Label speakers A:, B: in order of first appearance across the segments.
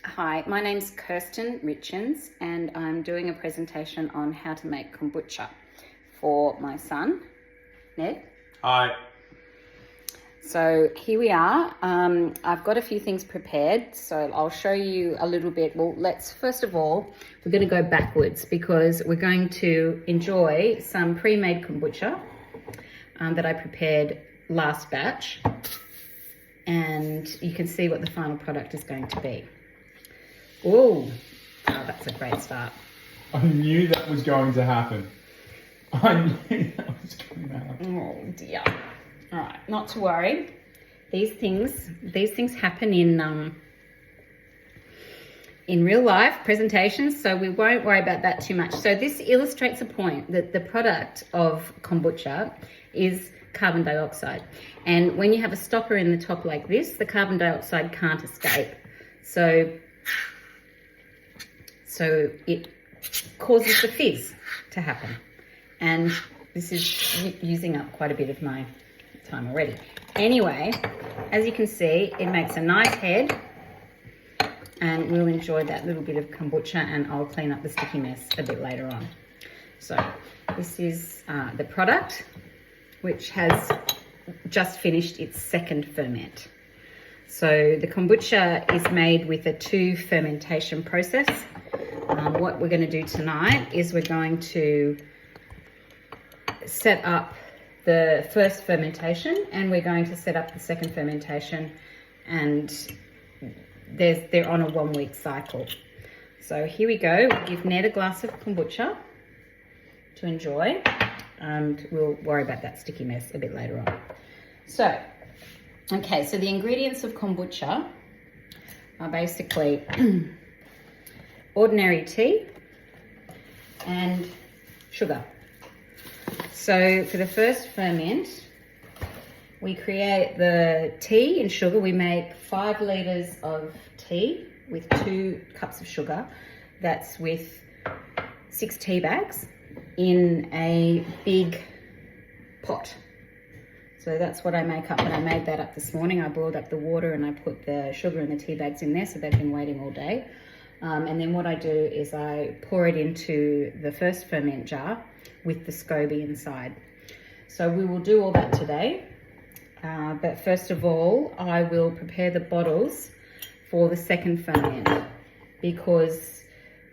A: Hi, my name's Kirsten Richens and I'm doing a presentation on how to make kombucha for my son, Ned.
B: Hi.
A: So here we are. I've got a few things prepared, so I'll show you a little bit. Well, first of all, we're going to go backwards because we're going to enjoy some pre-made kombucha that I prepared last batch, and you can see what the final product is going to be. Oh, that's a great start.
B: I knew that was going to happen. I knew that was going to happen.
A: Oh dear. All right, not to worry. These things happen in real life presentations, so we won't worry about that too much. So this illustrates a point that the product of kombucha is carbon dioxide. And when you have a stopper in the top like this, the carbon dioxide can't escape. So it causes the fizz to happen. And this is using up quite a bit of my time already. Anyway, as you can see, it makes a nice head, and we'll enjoy that little bit of kombucha, and I'll clean up the sticky mess a bit later on. So this is the product, which has just finished its second ferment. So the kombucha is made with a 2 fermentation process. What we're going to do tonight is we're going to set up the first fermentation, and we're going to set up the second fermentation, and they're on a 1-week cycle. So here we go. We'll give Ned a glass of kombucha to enjoy, and we'll worry about that sticky mess a bit later on. So, okay, so the ingredients of kombucha are basically ordinary tea and sugar. So for the first ferment, we create the tea and sugar. We make 5 litres of tea with 2 cups of sugar. That's with 6 tea bags in a big pot. So that's what I make up, and I made that up this morning. I boiled up the water and I put the sugar and the tea bags in there, so they've been waiting all day. And then what I do is I pour it into the first ferment jar with the SCOBY inside. So we will do all that today. But first of all, I will prepare the bottles for the second ferment, because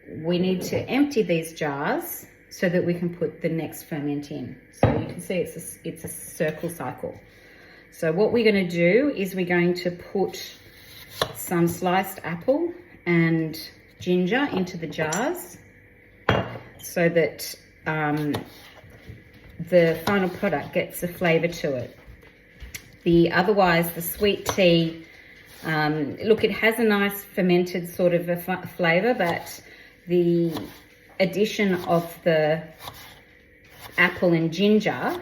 A: we need to empty these jars so that we can put the next ferment in. So you can see it's a circle cycle. So what we're going to do is we're going to put some sliced apple and ginger into the jars so that the final product gets a flavour to it. Otherwise, the sweet tea, look, it has a nice fermented sort of a flavour, but the addition of the apple and ginger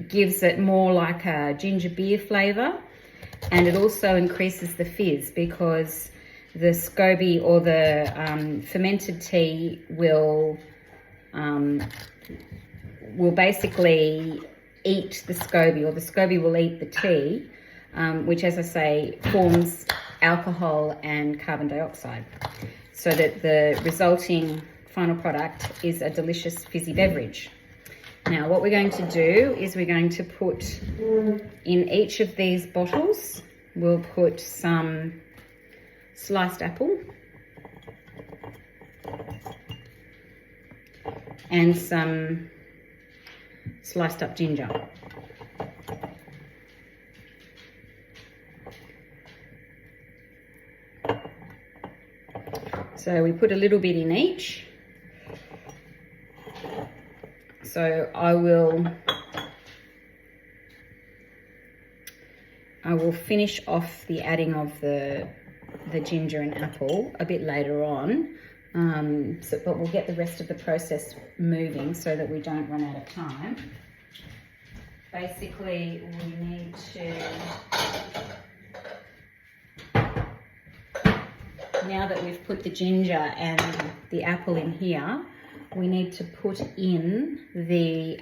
A: gives it more like a ginger beer flavour, and it also increases the fizz, because the SCOBY or the fermented tea will basically eat the SCOBY, or the SCOBY will eat the tea, which, as I say, forms alcohol and carbon dioxide, so that the resulting final product is a delicious fizzy beverage. Now, what we're going to do is we're going to put in each of these bottles, we'll put some sliced apple and some sliced up ginger. So we put a little bit in each. So I will finish off the adding of the ginger and apple a bit later on, but we'll get the rest of the process moving so that we don't run out of time. Basically, we need to, now that we've put the ginger and the apple in here, we need to put in the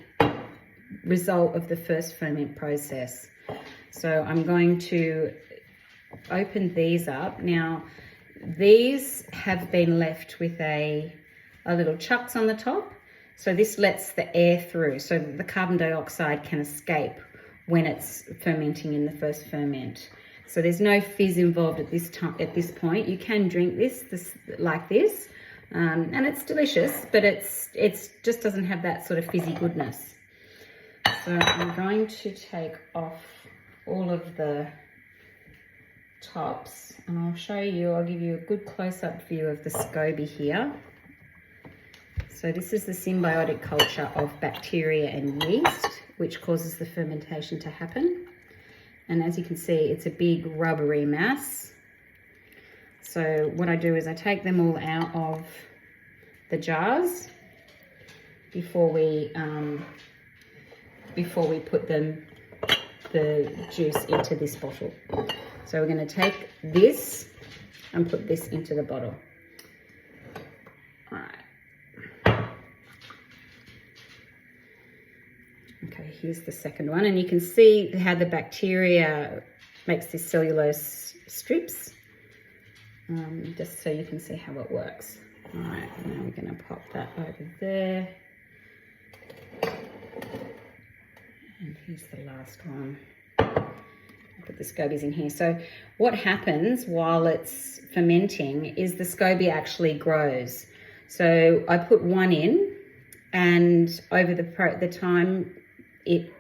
A: result of the first ferment process. So I'm going to open these up. Now, these have been left with a little chucks on the top. So this lets the air through so that the carbon dioxide can escape when it's fermenting in the first ferment. So there's no fizz involved at this time. At this point, you can drink this like this, and it's delicious, but it's just doesn't have that sort of fizzy goodness. So I'm going to take off all of the tops, and I'll show you. I'll give you a good close-up view of the SCOBY here. So this is the symbiotic culture of bacteria and yeast, which causes the fermentation to happen. And as you can see, it's a big rubbery mass. So what I do is I take them all out of the jars before we put the juice into this bottle. So we're going to take this and put this into the bottle. All right. Okay, here's the second one, and you can see how the bacteria makes this cellulose strips, just so you can see how it works. All right, now we're going to pop that over there. And here's the last one. I'll put the scobies in here. So what happens while it's fermenting is the SCOBY actually grows. So I put one in, and over the time it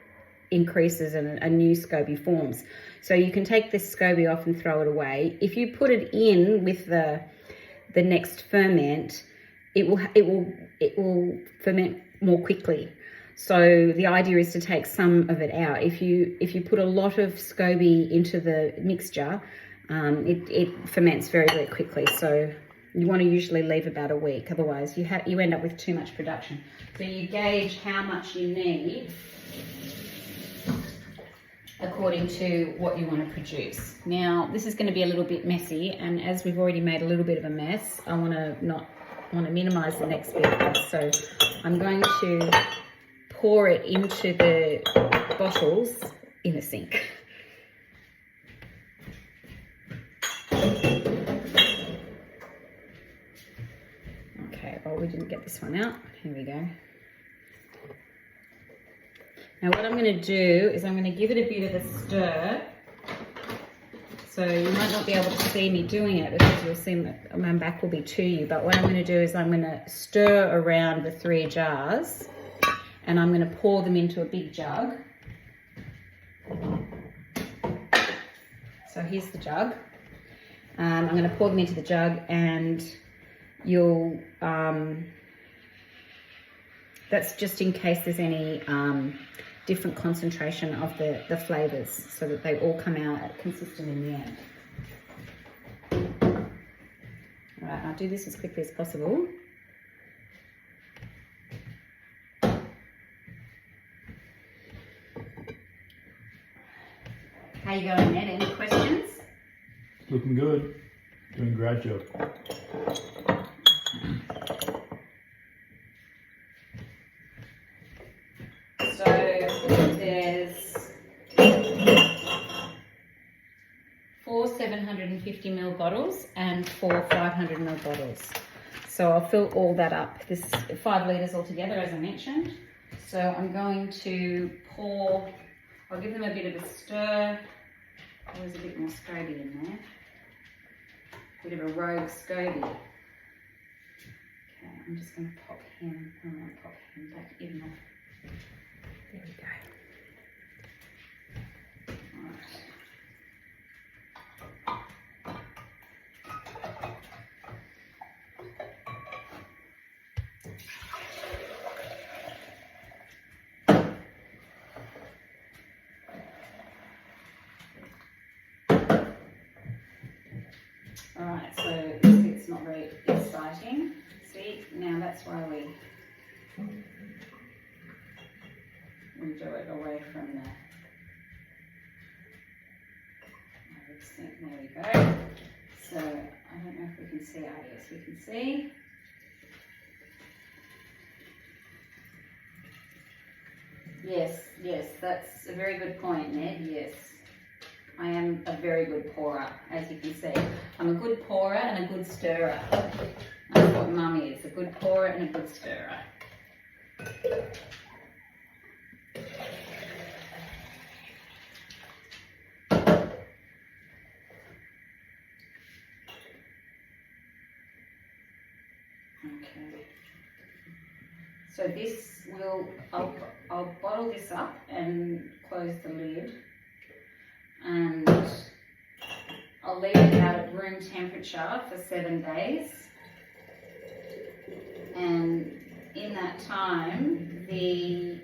A: increases and a new SCOBY forms. So you can take this SCOBY off and throw it away. If you put it in with the next ferment, it will ferment more quickly. So the idea is to take some of it out. If you put a lot of SCOBY into the mixture, it ferments very, very quickly. So you want to usually leave about a week, otherwise you end up with too much production. So you gauge how much you need according to what you want to produce. Now this is going to be a little bit messy, and as we've already made a little bit of a mess, I want to minimize the next bit of this. So I'm going to pour it into the bottles in a sink. Okay, well, we didn't get this one out. Here we go. Now what I'm going to do is I'm going to give it a bit of a stir. So you might not be able to see me doing it because you'll see my back will be to you. But what I'm going to do is I'm going to stir around the 3 jars, and I'm going to pour them into a big jug. So here's the jug. I'm going to pour them into the jug, and you'll, that's just in case there's any different concentration of the flavours, so that they all come out consistent in the end. All right, I'll do this as quickly as possible. How you going, Ned? Any questions?
B: Looking good. Doing a great job.
A: So there's 4 750ml bottles and 4 500ml bottles. So I'll fill all that up. This 5 litres altogether, as I mentioned. So I'm going to pour, I'll give them a bit of a stir. There's a bit more SCOBY in there. Bit of a rogue SCOBY. Okay, I'm just going to pop him. I'm going to pop him back in there. There we go. Alright, so it's not very exciting. See, now that's why we do it away from the sink. There we go. So I don't know if we can see. Ah, yes, we can see. Yes, that's a very good point, Ned. Yes. I am a very good pourer, as you can see. I'm a good pourer and a good stirrer. That's what Mum is, a good pourer and a good stirrer. Okay. So this will, I'll bottle this up and close the lid, and I'll leave it out at room temperature for 7 days. And in that time, the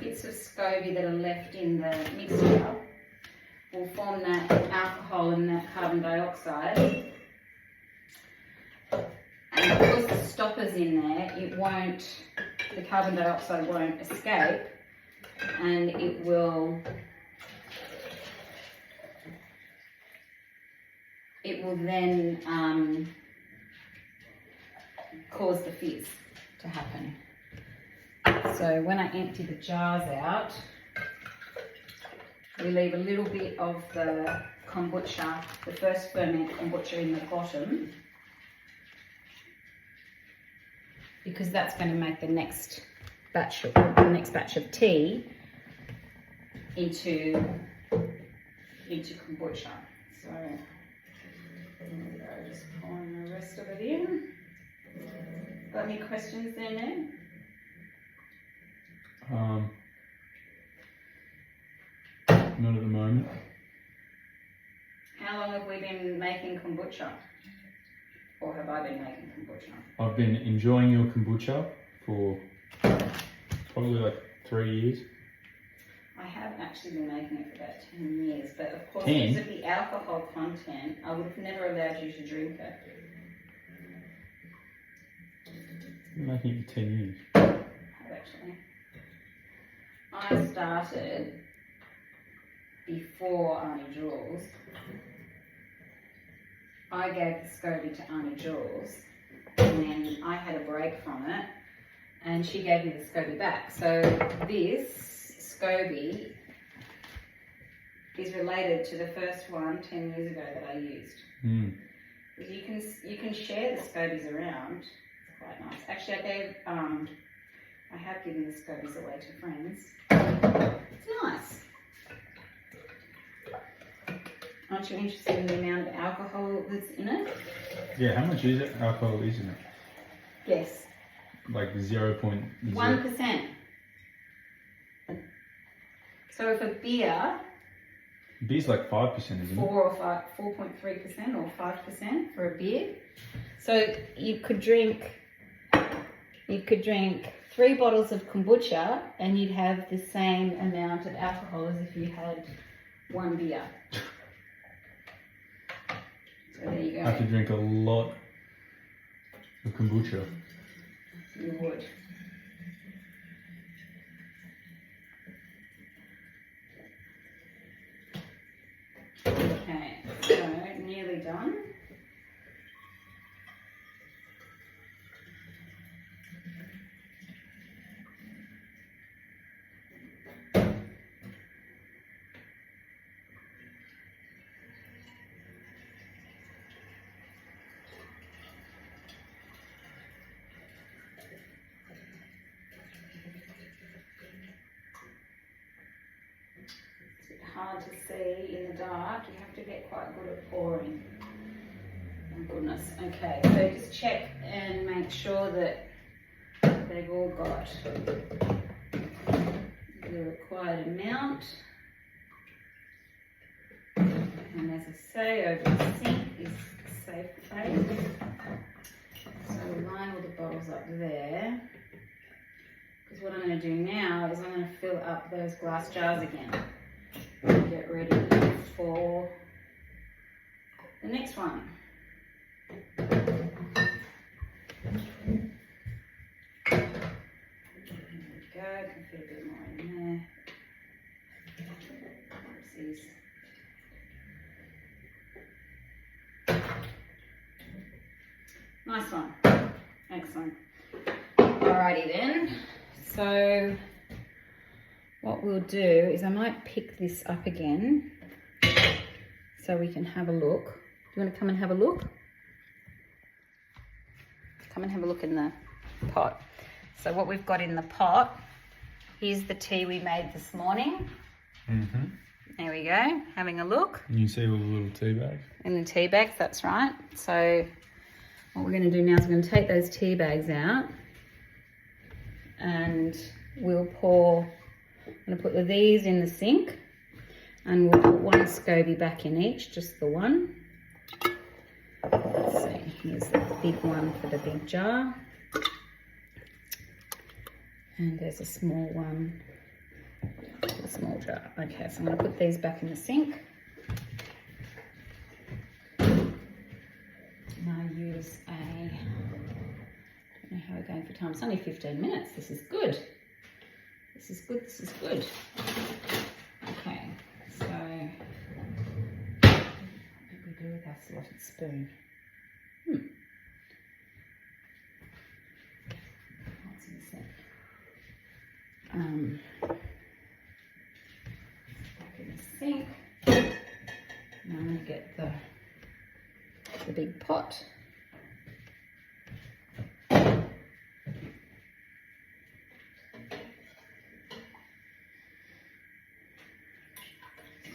A: bits of SCOBY that are left in the mixture will form that alcohol and that carbon dioxide. And because the stopper's in there, the carbon dioxide won't escape, and it will then cause the fizz to happen. So when I empty the jars out, we leave a little bit of the kombucha, the first ferment kombucha, in the bottom, because that's going to make the next batch of tea into kombucha. So I'm just pouring the rest of it in. Got any questions there, Ned?
B: Not at the moment.
A: How long have we been making kombucha? Or have I been making kombucha?
B: I've been enjoying your kombucha for probably like 3 years.
A: I have actually been making it for about 10 years, but of course
B: 10?
A: because of the alcohol content, I would have never allowed you to drink it.
B: I've been making it for 10 years.
A: I have actually. I started before Auntie Jules. I gave the SCOBY to Auntie Jules, and then I had a break from it, and she gave me the SCOBY back. So this SCOBY is related to the first one 10 years ago that I used. Because you can share the SCOBYs around. It's quite nice. Actually, I have given the SCOBYs away to friends. It's nice. Aren't you interested in the amount of alcohol that's in it?
B: Yeah, how much is it? Alcohol is in it?
A: Yes.
B: Like 0.0.
A: 1%. So if a beer,
B: Beer's like 5%, isn't it?
A: 4.3% or 5% for a beer. So you could drink 3 bottles of kombucha and you'd have the same amount of alcohol as if you had 1 beer. So there you go.
B: I have to drink a lot of kombucha.
A: You would. Okay, so nearly done. Hard to see in the dark. You have to get quite good at pouring. Oh goodness. Okay, so just check and make sure that they've all got the required amount. And as I say, over the sink is a safe place. So we'll line all the bottles up there. Because what I'm going to do now is I'm going to fill up those glass jars again. Get ready for the next one. There we go, can fit a bit more in there. Oopsies. Nice one. Excellent. Alrighty then. So what we'll do is I might pick this up again so we can have a look. Do you want to come and have a look? Come and have a look in the pot. So what we've got in the pot, here's the tea we made this morning.
B: Mm-hmm.
A: There we go, having a look.
B: And you see all the little tea bags? In
A: the tea bags, that's right. So what we're going to do now is we're going to take those tea bags out and we'll pour, I'm going to put these in the sink and we'll put one SCOBY back in each, just the one. Let's see, here's the big one for the big jar. And there's a small one for the small jar. Okay, so I'm going to put these back in the sink. And I use a, I don't know how we're going for time. It's only 15 minutes. This is good. This is good. This is good. Okay, so what did we do with our slotted spoon? What's in the sink? Back in the sink. Now I'm going to get the big pot.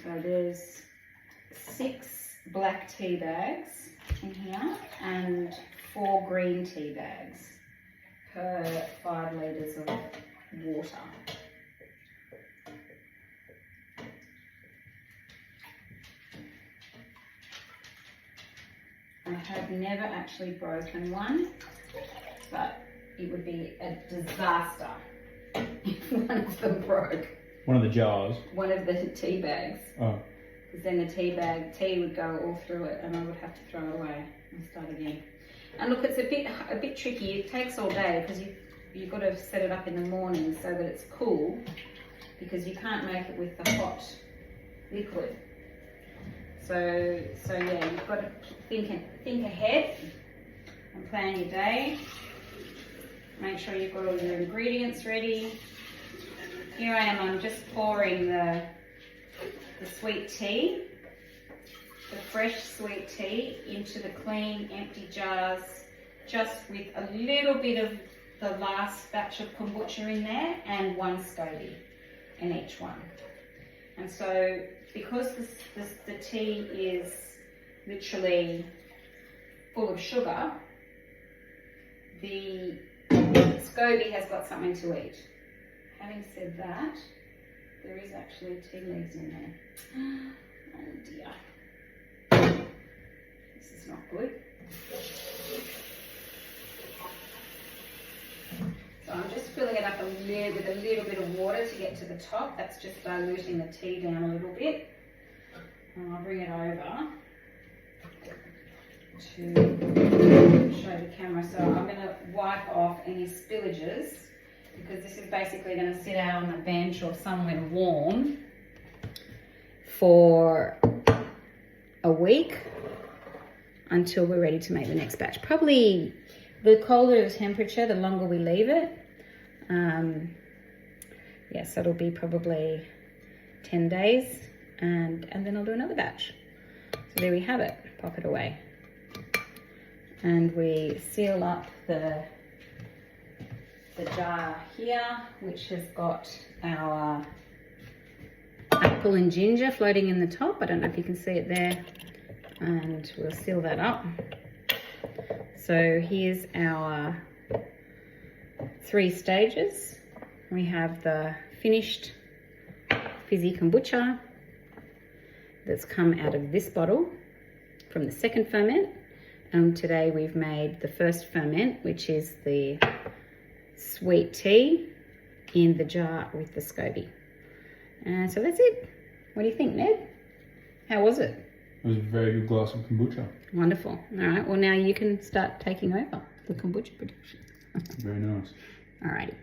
A: So there's 6 black tea bags in here and 4 green tea bags per 5 litres of water. I have never actually broken one, but it would be a disaster if one of them broke.
B: One of the jars?
A: One of the tea bags.
B: Oh.
A: Because then the tea would go all through it and I would have to throw it away and start again. And look, it's a bit tricky. It takes all day because you've got to set it up in the morning so that it's cool, because you can't make it with the hot liquid. So yeah, you've got to think ahead and plan your day. Make sure you've got all your ingredients ready. Here I am, I'm just pouring the sweet tea, the fresh sweet tea, into the clean empty jars, just with a little bit of the last batch of kombucha in there and 1 SCOBY in each one. And so because the tea is literally full of sugar, the SCOBY has got something to eat. Having said that, there is actually tea leaves in there. Oh dear. This is not good. So I'm just filling it up with a little bit of water to get to the top. That's just diluting the tea down a little bit. And I'll bring it over to show the camera. So I'm going to wipe off any spillages, because this is basically going to sit out on a bench or somewhere warm for a week until we're ready to make the next batch. Probably the colder the temperature, the longer we leave it. Yes, it'll be probably 10 days and then I'll do another batch. So there we have it, pop it away. And we seal up the jar here, which has got our apple and ginger floating in the top. I don't know if you can see it there. And we'll seal that up. So here's our 3 stages. We have the finished fizzy kombucha that's come out of this bottle from the second ferment. And today we've made the first ferment, which is the sweet tea in the jar with the SCOBY. And so that's it. What do you think, Ned? How was it?
B: It was a very good glass of kombucha.
A: Wonderful. All right, well now you can start taking over the kombucha production.
B: Very nice.
A: All righty.